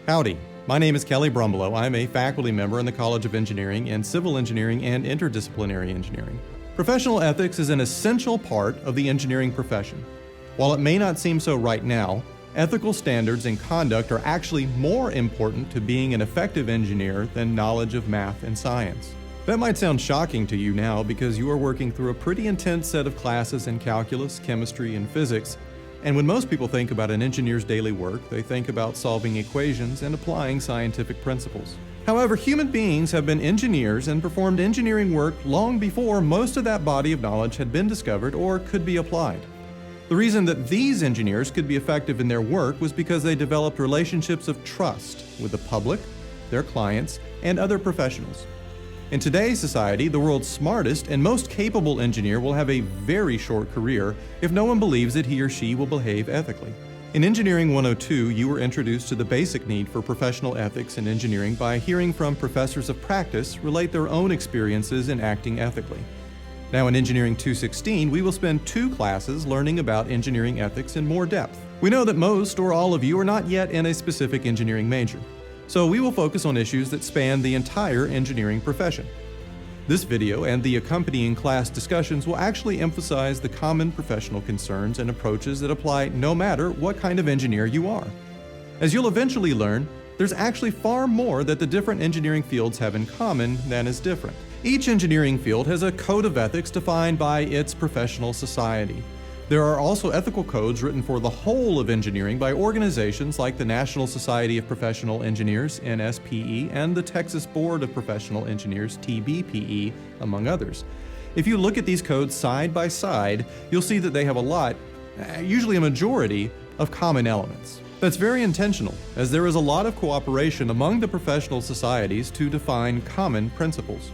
Howdy, my name is Kelly Brumbelow. I'm a faculty member in the College of Engineering in Civil Engineering and Interdisciplinary Engineering. Professional ethics is an essential part of the engineering profession. While it may not seem so right now, ethical standards and conduct are actually more important to being an effective engineer than knowledge of math and science. That might sound shocking to you now because you are working through a pretty intense set of classes in calculus, chemistry, and physics. And when most people think about an engineer's daily work, they think about solving equations and applying scientific principles. However, human beings have been engineers and performed engineering work long before most of that body of knowledge had been discovered or could be applied. The reason that these engineers could be effective in their work was because they developed relationships of trust with the public, their clients, and other professionals. In today's society, the world's smartest and most capable engineer will have a very short career if no one believes that he or she will behave ethically. In Engineering 102, you were introduced to the basic need for professional ethics in engineering by hearing from professors of practice relate their own experiences in acting ethically. Now in Engineering 216, we will spend 2 classes learning about engineering ethics in more depth. We know that most or all of you are not yet in a specific engineering major. So we will focus on issues that span the entire engineering profession. This video and the accompanying class discussions will actually emphasize the common professional concerns and approaches that apply no matter what kind of engineer you are. As you'll eventually learn, there's actually far more that the different engineering fields have in common than is different. Each engineering field has a code of ethics defined by its professional society. There are also ethical codes written for the whole of engineering by organizations like the National Society of Professional Engineers, NSPE, and the Texas Board of Professional Engineers, TBPE, among others. If you look at these codes side by side, you'll see that they have a lot, usually a majority, of common elements. That's very intentional, as there is a lot of cooperation among the professional societies to define common principles.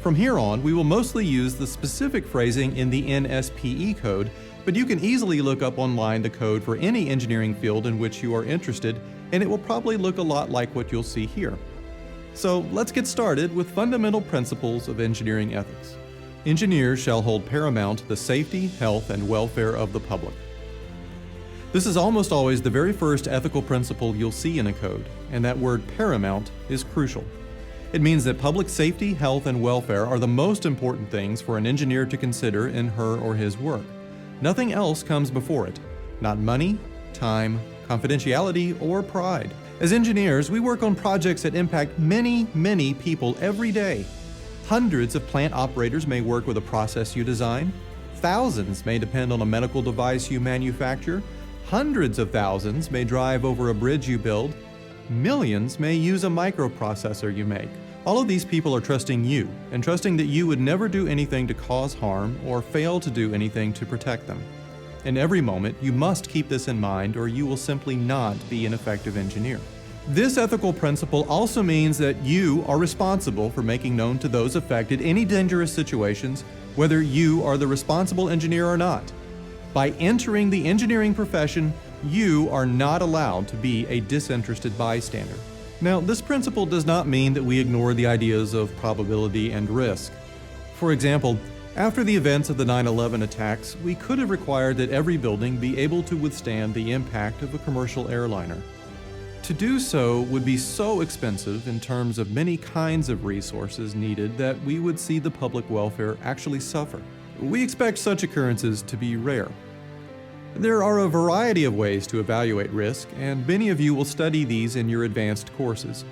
From here on, we will mostly use the specific phrasing in the NSPE code, but you can easily look up online the code for any engineering field in which you are interested, and it will probably look a lot like what you'll see here. So let's get started with fundamental principles of engineering ethics. Engineers shall hold paramount the safety, health, and welfare of the public. This is almost always the very first ethical principle you'll see in a code, and that word paramount is crucial. It means that public safety, health, and welfare are the most important things for an engineer to consider in her or his work. Nothing else comes before it. Not money, time, confidentiality, or pride. As engineers, we work on projects that impact many people every day. Hundreds of plant operators may work with a process you design. Thousands may depend on a medical device you manufacture. Hundreds of thousands may drive over a bridge you build. Millions may use a microprocessor you make. All of these people are trusting you, and trusting that you would never do anything to cause harm or fail to do anything to protect them. In every moment, you must keep this in mind, or you will simply not be an effective engineer. This ethical principle also means that you are responsible for making known to those affected any dangerous situations, whether you are the responsible engineer or not. By entering the engineering profession, you are not allowed to be a disinterested bystander. Now, this principle does not mean that we ignore the ideas of probability and risk. For example, after the events of the 9/11 attacks, we could have required that every building be able to withstand the impact of a commercial airliner. To do so would be so expensive in terms of many kinds of resources needed that we would see the public welfare actually suffer. We expect such occurrences to be rare. There are a variety of ways to evaluate risk, and many of you will study these in your advanced courses.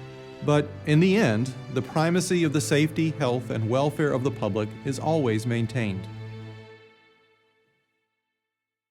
But in the end, the primacy of the safety, health, and welfare of the public is always maintained.